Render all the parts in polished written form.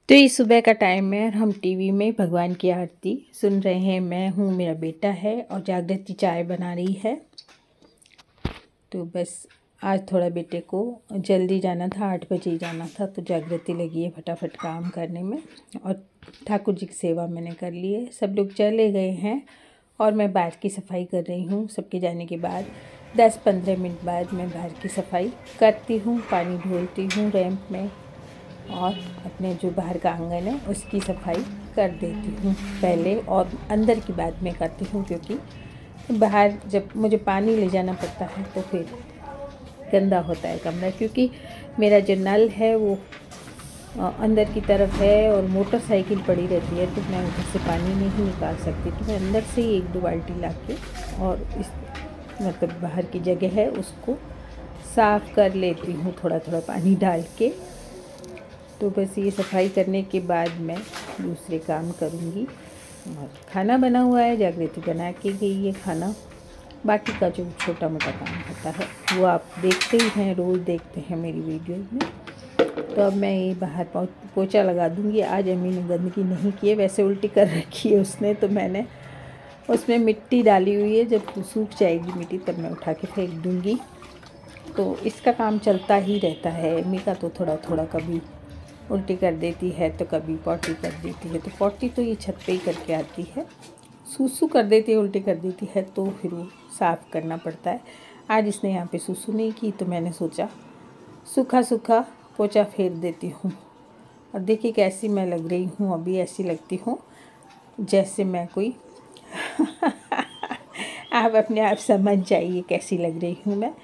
तो ये सुबह का टाइम है और हम टीवी में भगवान की आरती सुन रहे हैं। मैं हूँ, मेरा बेटा है और जागृति चाय बना रही है। तो बस आज थोड़ा बेटे को जल्दी जाना था, 8 बजे ही जाना था, तो जागृति लगी है फटाफट काम करने में। और ठाकुर जी की सेवा मैंने कर ली है। सब लोग चले गए हैं और मैं बाहर की सफाई कर रही हूँ। सबके जाने के बाद 10-15 मिनट बाद मैं बाहर की सफाई करती हूँ, पानी ढोलती हूँ रैंप में और अपने जो बाहर का आंगन है उसकी सफाई कर देती हूँ पहले, और अंदर की बाद में करती हूँ, क्योंकि बाहर जब मुझे पानी ले जाना पड़ता है तो फिर गंदा होता है कमरा, क्योंकि मेरा जो नल है वो अंदर की तरफ है और मोटरसाइकिल पड़ी रहती है, तो मैं उधर से पानी नहीं निकाल सकती। तो मैं अंदर से ही 1-2 बाल्टी ला के और इस मतलब बाहर की जगह है उसको साफ़ कर लेती हूँ थोड़ा थोड़ा पानी डाल के। तो बस ये सफाई करने के बाद मैं दूसरे काम करूँगी। और खाना बना हुआ है, जागृति बना के गई है खाना। बाकी का जो छोटा मोटा काम होता है वो आप देखते ही हैं, रोज़ देखते हैं मेरी वीडियो में। तो अब मैं ये बाहर पोछा लगा दूँगी। आज अम्मी ने गंदगी नहीं की है, वैसे उल्टी कर रखी है उसने, तो मैंने उसमें मिट्टी डाली हुई है। जब सूख जाएगी मिट्टी तब मैं उठा के फेंक दूँगी। तो इसका काम चलता ही रहता है। अम्मी का तो थोड़ा थोड़ा कभी उल्टी कर देती है तो कभी पॉटी कर देती है। तो पॉटी तो ये छत पे ही करके आती है, सूसू कर देती है, उल्टी कर देती है, तो फिर वो साफ़ करना पड़ता है। आज इसने यहाँ पे सूसू नहीं की, तो मैंने सोचा सूखा सूखा पोछा फेर देती हूँ। और देखिए कैसी मैं लग रही हूँ, अभी ऐसी लगती हूँ जैसे मैं कोई आप अपने आप समझ जाइए कैसी लग रही हूँ मैं।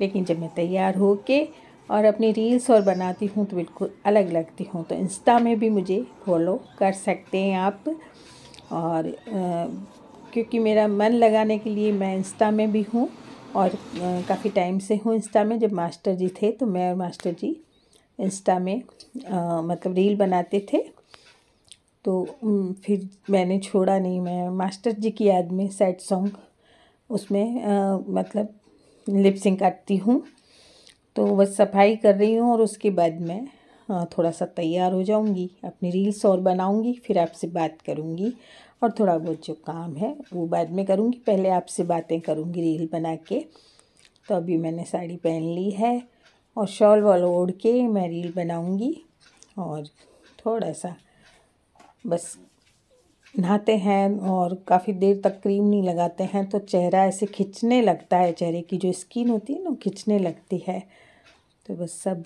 लेकिन जब मैं तैयार हो के और अपनी रील्स और बनाती हूँ तो बिल्कुल अलग लगती हूँ। तो इंस्टा में भी मुझे फॉलो कर सकते हैं आप। और क्योंकि मेरा मन लगाने के लिए मैं इंस्टा में भी हूँ, और काफ़ी टाइम से हूँ इंस्टा में। जब मास्टर जी थे तो मैं और मास्टर जी इंस्टा में मतलब रील बनाते थे, तो फिर मैंने छोड़ा नहीं। मैं मास्टर जी की याद में सैड सॉन्ग उसमें मतलब लिप सिंक करती हूँ। तो बस सफाई कर रही हूँ और उसके बाद मैं थोड़ा सा तैयार हो जाऊँगी, अपनी रील्स और बनाऊँगी, फिर आपसे बात करूँगी। और थोड़ा बहुत जो काम है वो बाद में करूँगी, पहले आपसे बातें करूँगी रील बना के। तो अभी मैंने साड़ी पहन ली है और शॉल वॉल ओढ़ के मैं रील बनाऊँगी। और थोड़ा सा बस नहाते हैं और काफ़ी देर तक क्रीम नहीं लगाते हैं तो चेहरा ऐसे खिंचने लगता है, चेहरे की जो स्किन होती है ना खिंचने लगती है। तो बस सब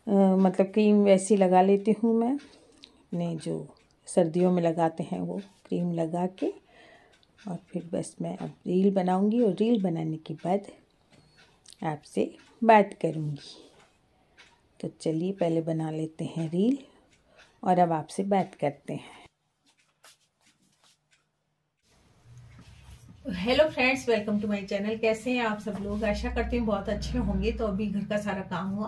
मतलब क्रीम वैसी लगा लेती हूँ मैं, अपने जो सर्दियों में लगाते हैं वो क्रीम लगा के। और फिर बस मैं अब रील बनाऊँगी और रील बनाने के बाद आपसे बात करूँगी। तो चलिए पहले बना लेते हैं रील और अब आपसे बात करते हैं। Hello friends, welcome to my channel. कैसे हैं आप सब लोग? आशा करती हूँ बहुत अच्छे होंगे। तो अभी घर का सारा काम हुआ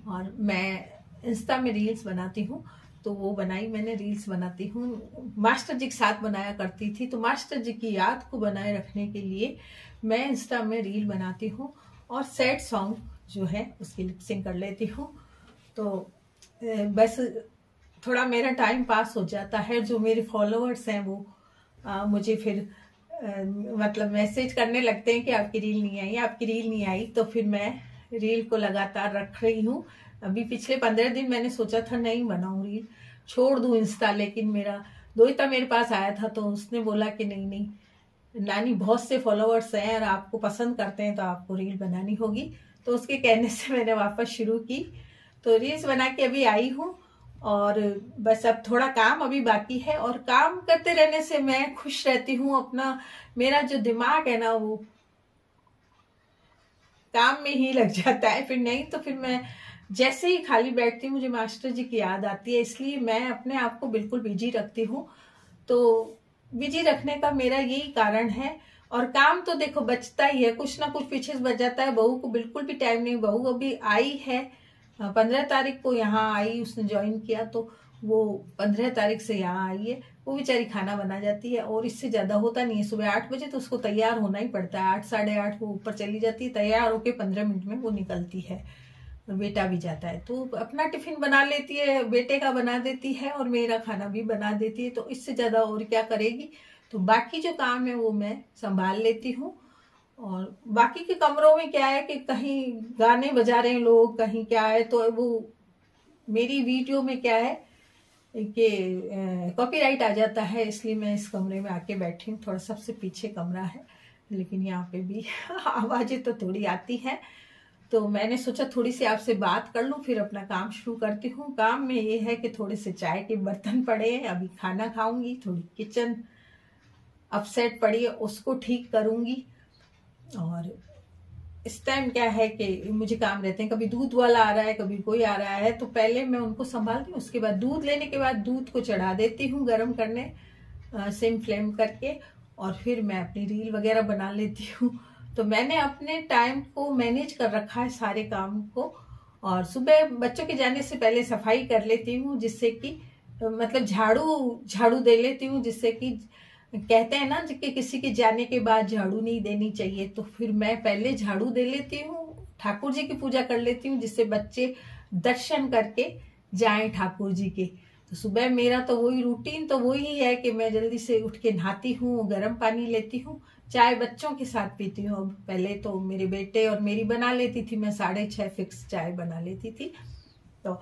और मैं इंस्टा में रील्स बनाती हूँ, तो वो बनाई मैंने। रील्स बनाती हूँ, मास्टर जी के साथ बनाया करती थी, तो मास्टर जी की याद को बनाए रखने के लिए मैं इंस्टा में रील बनाती हूँ और सैड सॉन्ग जो है उसकी लिपसिंग कर लेती हूँ। तो बस थोड़ा मेरा टाइम पास हो जाता है। जो मेरे फॉलोअर्स हैं वो मुझे फिर मतलब मैसेज करने लगते हैं कि आपकी रील नहीं आई, आपकी रील नहीं आई। तो फिर मैं रील को लगातार रख रही हूँ। अभी पिछले 15 दिन मैंने सोचा था नहीं बनाऊं रील, छोड़ दूं इंस्टा, लेकिन मेरा दोहिता मेरे पास आया था तो उसने बोला कि नहीं नहीं नानी, बहुत से फॉलोअर्स हैं और आपको पसंद करते हैं तो आपको रील बनानी होगी। तो उसके कहने से मैंने वापस शुरू की। तो रील्स बना के अभी आई हूँ और बस अब थोड़ा काम अभी बाकी है। और काम करते रहने से मैं खुश रहती हूँ। अपना मेरा जो दिमाग है ना वो काम में ही लग जाता है। फिर नहीं तो फिर मैं जैसे ही खाली बैठती हूँ मुझे मास्टर जी की याद आती है, इसलिए मैं अपने आप को बिल्कुल बिजी रखती हूँ। तो बिजी रखने का मेरा यही कारण है। और काम तो देखो बचता ही है, कुछ ना कुछ पीछे बच जाता है। बहू को बिल्कुल भी टाइम नहीं। बहू अभी आई है 15 तारीख को यहाँ आई, उसने ज्वाइन किया, तो वो 15 तारीख से यहाँ आई है। वो बेचारी खाना बना जाती है और इससे ज्यादा होता नहीं है। सुबह 8 बजे तो उसको तैयार होना ही पड़ता है। 8 साढ़े 8 वो ऊपर चली जाती है, तैयार होके 15 मिनट में वो निकलती है। और बेटा भी जाता है तो अपना टिफिन बना लेती है, बेटे का बना देती है और मेरा खाना भी बना देती है। तो इससे ज़्यादा और क्या करेगी। तो बाकी जो काम है वो मैं संभाल लेती हूँ। और बाकी के कमरों में क्या है कि कहीं गाने बजा रहे हैं लोग, कहीं क्या है, तो वो मेरी वीडियो में क्या है कि कॉपीराइट आ जाता है, इसलिए मैं इस कमरे में आके बैठी हूँ। थोड़ा सबसे पीछे कमरा है, लेकिन यहाँ पे भी आवाज़ें तो थोड़ी आती हैं। तो मैंने सोचा थोड़ी सी आपसे बात कर लूँ, फिर अपना काम शुरू करती हूँ। काम में ये है कि थोड़े से चाय के बर्तन पड़े हैं, अभी खाना खाऊंगी, थोड़ी किचन अपसेट पड़ी है उसको ठीक करूंगी। और इस टाइम क्या है कि मुझे काम रहते हैं, कभी दूध वाला आ रहा है, कभी कोई आ रहा है, तो पहले मैं उनको संभालती हूँ। उसके बाद दूध लेने के बाद दूध को चढ़ा देती हूँ गर्म करने, सिम फ्लेम करके, और फिर मैं अपनी रील वगैरह बना लेती हूँ। तो मैंने अपने टाइम को मैनेज कर रखा है सारे काम को। और सुबह बच्चों के जाने से पहले सफाई कर लेती हूँ, जिससे कि मतलब झाड़ू दे लेती हूँ, जिससे कि कहते हैं ना कि किसी के जाने के बाद झाड़ू नहीं देनी चाहिए। तो फिर मैं पहले झाड़ू दे लेती हूँ, ठाकुर जी की पूजा कर लेती हूँ, जिससे बच्चे दर्शन करके जाएं ठाकुर जी के। तो सुबह मेरा तो वही रूटीन तो वही है कि मैं जल्दी से उठ के नहाती हूँ, गर्म पानी लेती हूँ, चाय बच्चों के साथ पीती हूँ। अब पहले तो मेरे बेटे और मेरी बना लेती थी, मैं 6:30 फिक्स चाय बना लेती थी। तो